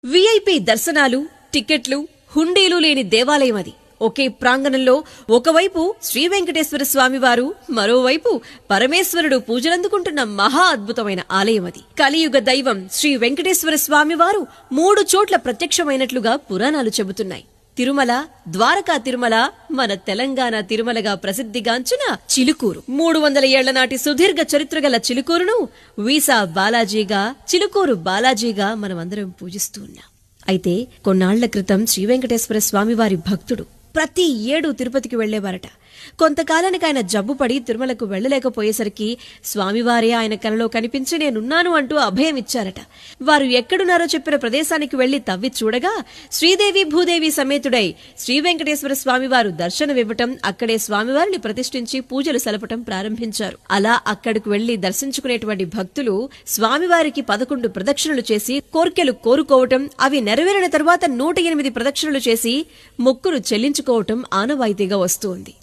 VIP దర్శనాలు, టికెట్లు, హుండీలు లేని దేవాలయం అది. ఒకే ప్రాంగణంలో ఒకవైపు శ్రీ వెంకటేశ్వర స్వామివారు, మరోవైపు పరమేశ్వరుడు పూజలందుకుంటున్న మహా అద్భుతమైన ఆలయం అది. కలియుగ దైవం శ్రీ వెంకటేశ్వర స్వామివారు 3 చోట్ల ప్రత్యక్షమైనట్లుగా పురాణాలు చెబుతున్నాయి. తిరుమల, ద్వారకా తిరుమల, మన తెలంగాణ తిరుమలగా ప్రసిద్ధిగాంచిన చిలుకూరు. 300 ఏళ్ల నాటి సుదీర్ఘ చరిత్రగల చిలుకూరును వీసా బాలాజీగా, చిలుకూరు బాలాజీగా మనమందరం పూజిస్తూ ఉన్నాం. అయితే కొన్నాళ్ల క్రితం శ్రీ వెంకటేశ్వర స్వామివారి భక్తుడు ప్రతి ఏడు తిరుపతికి వెళ్లేవారట. కొంతకాలానికి ఆయన జబ్బుపడి తిరుమలకు వెళ్లలేకపోయేసరికి స్వామివారే ఆయన కలలో కనిపించి నేనున్నాను అంటూ అభయం ఇచ్చారట. వారు ఎక్కడున్నారో చెప్పిన ప్రదేశానికి వెళ్లి తవ్వి చూడగా శ్రీదేవి భూదేవి సమేతుడై శ్రీ వెంకటేశ్వర స్వామివారు దర్శనమివ్వటం, అక్కడే స్వామివారిని ప్రతిష్ఠించి పూజలు సలపటం ప్రారంభించారు. అలా అక్కడికి వెళ్లి దర్శించుకునేటువంటి భక్తులు స్వామివారికి 11 ప్రదక్షిణలు చేసి కోర్కెలు కోరుకోవటం, అవి నెరవేరిన తరువాత 108 ప్రదక్షిణలు చేసి మొక్కులు చెల్లించుకోవటం ఆనవాయితీగా వస్తోంది.